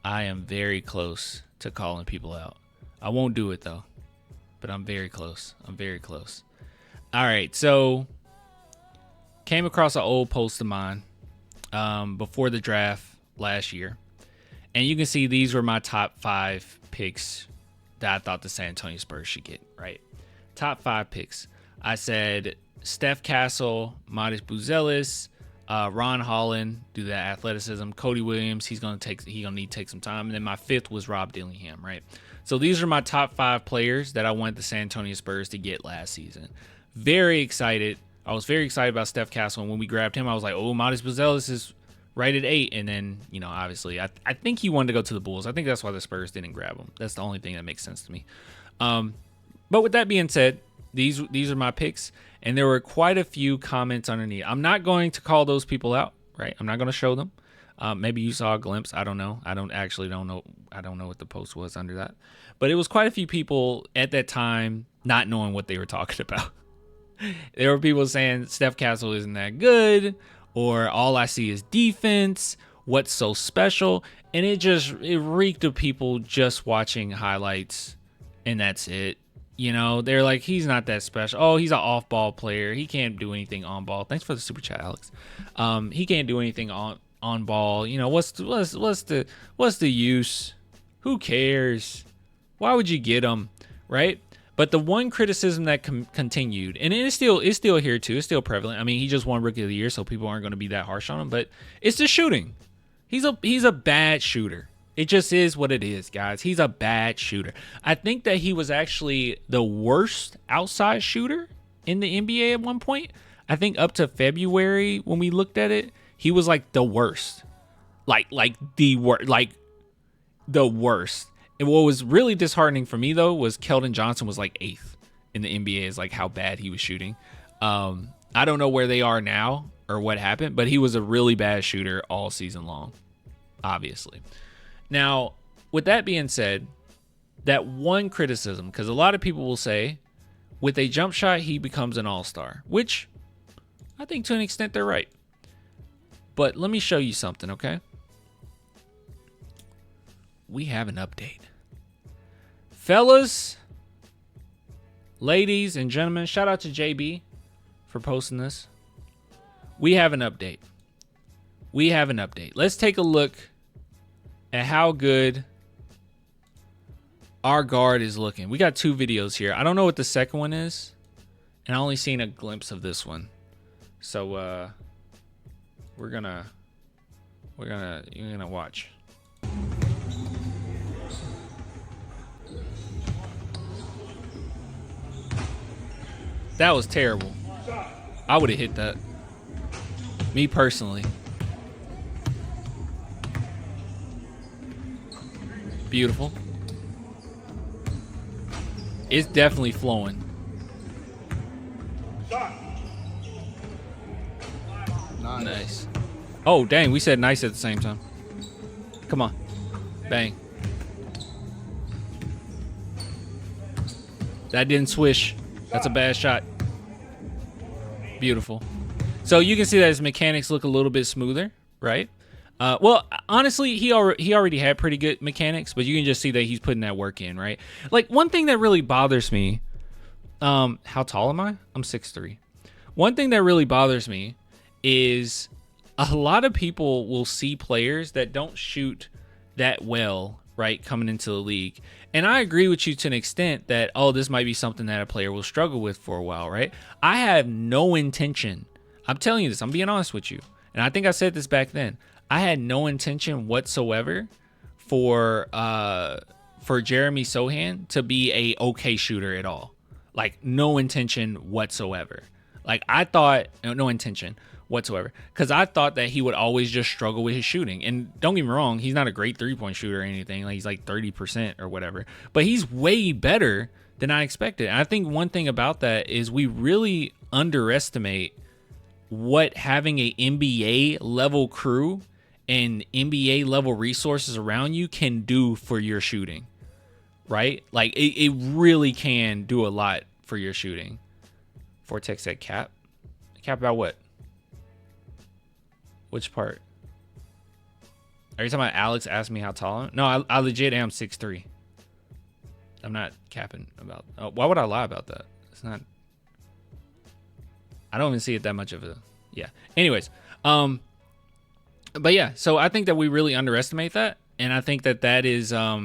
I am very close to calling people out. I won't do it though, but I'm very close. I'm very close. All right, so came across an old post of mine before the draft last year, and you can see these were my top 5 picks that I thought the San Antonio Spurs should get. Right, top 5 picks. I said Steph Castle, Modest Buzelis, Ron Holland, due to that athleticism. Cody Williams, he gonna need to take some time. And then my 5th was Rob Dillingham, right? So these are my top 5 players that I wanted the San Antonio Spurs to get last season. Very excited. I was very excited about Steph Castle, and when we grabbed him, I was like, oh, Modest Buzelis is right at 8. And then, obviously, I think he wanted to go to the Bulls. I think that's why the Spurs didn't grab him. That's the only thing that makes sense to me. But with that being said, these are my picks, and there were quite a few comments underneath. I'm not going to call those people out, right? I'm not going to show them. Maybe you saw a glimpse. I don't know. I don't know. I don't know what the post was under that. But it was quite a few people at that time not knowing what they were talking about. There were people saying Steph Castle isn't that good, or all I see is defense. What's so special? And it reeked of people just watching highlights, and that's it. They're like, he's not that special. Oh, he's an off-ball player. He can't do anything on ball. Thanks for the super chat, Alex. He can't do anything on ball. What's the use? Who cares? Why would you get him, right? But the one criticism that continued, and it's still here too. It's still prevalent. I mean, he just won Rookie of the Year, so people aren't going to be that harsh on him. But it's the shooting. He's a bad shooter. It just is what it is, guys. He's a bad shooter. I think that he was actually the worst outside shooter in the NBA at one point. I think up to February when we looked at it, he was like the worst. Like the worst. And what was really disheartening for me though was Keldon Johnson was like 8th in the NBA, is like how bad he was shooting. I don't know where they are now or what happened, but he was a really bad shooter all season long, obviously. Now, with that being said, that one criticism, because a lot of people will say, with a jump shot, he becomes an all-star, which I think to an extent they're right. But let me show you something, okay? We have an update. Fellas, ladies, and gentlemen, shout out to JB for posting this. We have an update. Let's take a look at how good our guard is looking. We got 2 videos here. I don't know what the second one is, and I only seen a glimpse of this one. So you're gonna watch. That was terrible. I would have hit that. Me personally. Beautiful. It's definitely flowing. Nice. Oh, dang. We said nice at the same time. Come on. Bang. That didn't swish. That's a bad shot. Beautiful. So you can see that his mechanics look a little bit smoother, right? Well, honestly, he already had pretty good mechanics, but you can just see that he's putting that work in, right? Like, one thing that really bothers me, how tall am I? I'm 6'3". One thing that really bothers me is a lot of people will see players that don't shoot that well, right, coming into the league. And I agree with you to an extent that, oh, this might be something that a player will struggle with for a while, right? I have no intention. I'm telling you this. I'm being honest with you. And I think I said this back then. I had no intention whatsoever for Jeremy Sohan to be a okay shooter at all. Like, no intention whatsoever. Like, I thought, no intention whatsoever, because I thought that he would always just struggle with his shooting. And don't get me wrong, he's not a great three-point shooter or anything. Like, he's like 30% or whatever, but he's way better than I expected. And I think one thing about that is we really underestimate what having a NBA level crew and NBA level resources around you can do for your shooting, right? Like, it really can do a lot for your shooting. Vortex said cap about what? Which part? Every time Alex asks me how tall I am, no, I legit am 6'3". I'm not capping about. Oh, why would I lie about that? It's not. I don't even see it that much of a. Yeah. Anyways, but yeah. So I think that we really underestimate that, and I think that is that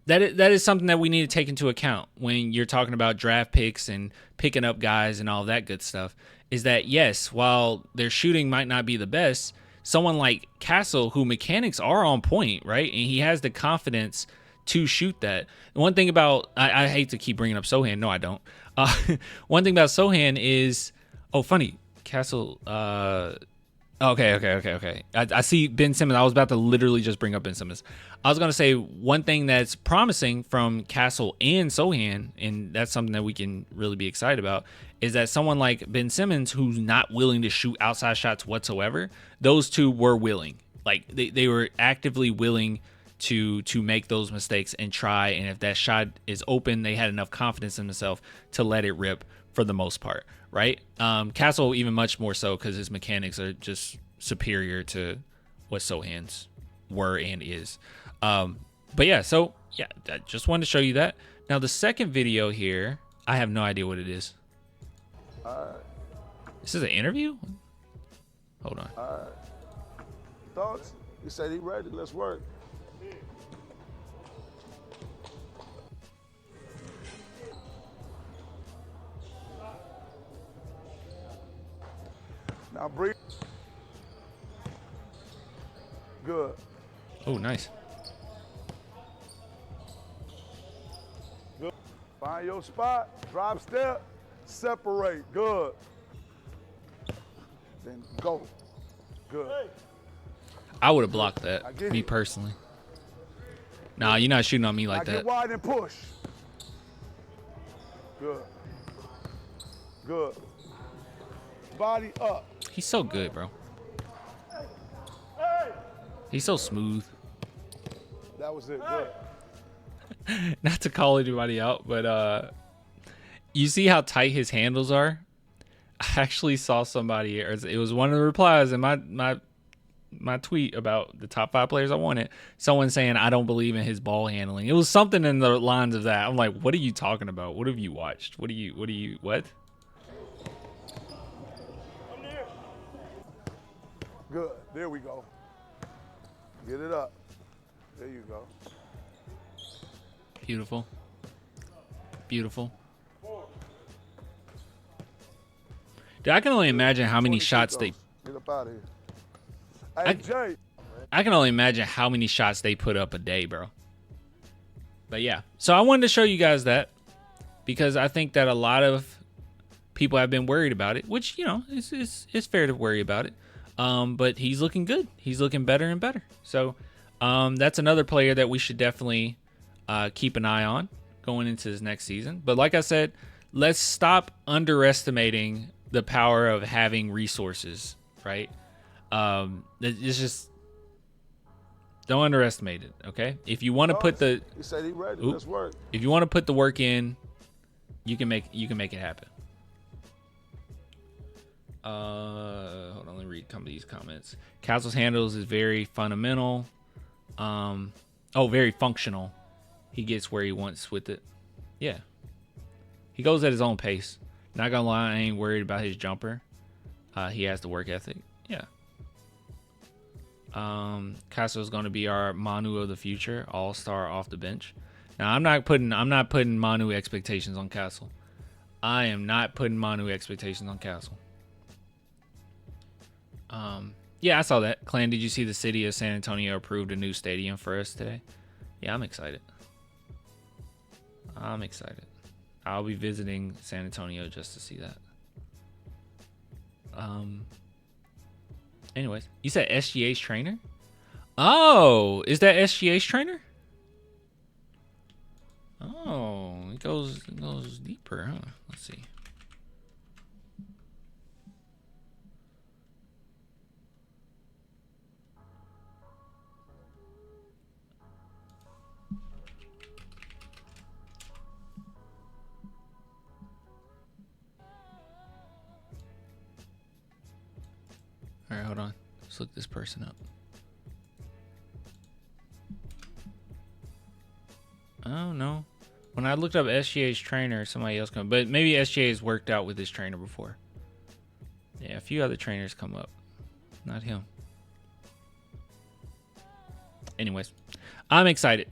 is something that we need to take into account when you're talking about draft picks and picking up guys and all that good stuff. Is that yes, while their shooting might not be the best, someone like Castle, who mechanics are on point, right, and he has the confidence to shoot that. One thing about I hate to keep bringing up Sohan. No, I don't. One thing about Sohan is funny Castle. Okay. I see Ben Simmons. I was about to literally just bring up Ben Simmons. I was gonna say one thing that's promising from Castle and Sohan, and that's something that we can really be excited about, is that someone like Ben Simmons, who's not willing to shoot outside shots whatsoever, those two were willing. Like they were actively willing to make those mistakes and try. And if that shot is open, they had enough confidence in themselves to let it rip for the most part, right? Castle even much more so because his mechanics are just superior to what Sohan's were and is. But yeah, so yeah, I just wanted to show you that. Now the second video here, I have no idea what it is. This is an interview? Hold on. Thoughts? He said he ready. Let's work. Now breathe. Good. Oh, nice. Good. Find your spot. Drop step. Separate. Good. Then go. Good. I would have blocked that, me personally. Nah, you're not shooting on me like that. Get wide and push. Good. Good. Body up. He's so good, bro. He's so smooth. That was it. Good. Not to call anybody out, but you see how tight his handles are? I actually saw somebody, it was one of the replies in my tweet about the top 5 players I wanted. Someone saying I don't believe in his ball handling. It was something in the lines of that. I'm like, what are you talking about? What have you watched? What? Good. There we go. Get it up. There you go. Beautiful. Beautiful. Dude, I can only imagine how many shots they. Get up out of here. Hey, Jay. I can only imagine how many shots they put up a day, bro. But yeah, so I wanted to show you guys that because I think that a lot of people have been worried about it, which, you know, it's fair to worry about it. But he's looking good. He's looking better and better. So that's another player that we should definitely keep an eye on going into this next season. But like I said, let's stop underestimating the power of having resources, right? It's just don't underestimate it, okay? If you want to put the he said he ready. Let's work. If you want to put the work in, you can make it happen. Hold on, let me read some of these comments. Castle's handles is very fundamental. Very functional. He gets where he wants with it. Yeah. He goes at his own pace. Not gonna lie, I ain't worried about his jumper. He has the work ethic. Yeah. Castle's gonna be our Manu of the future, all-star off the bench. Now I'm not putting Manu expectations on Castle. I am not putting Manu expectations on Castle. Yeah, I saw that. Clan, did you see the city of San Antonio approved a new stadium for us today? Yeah, I'm excited. I'll be visiting San Antonio just to see that. Anyways, you said SGA's trainer? Oh, is that SGA's trainer? Oh, it goes deeper, huh? Let's see. All right, hold on. Let's look this person up. Oh no. When I looked up SGA's trainer, somebody else come, but maybe SGA's worked out with his trainer before. Yeah, a few other trainers come up, not him. Anyways, I'm excited.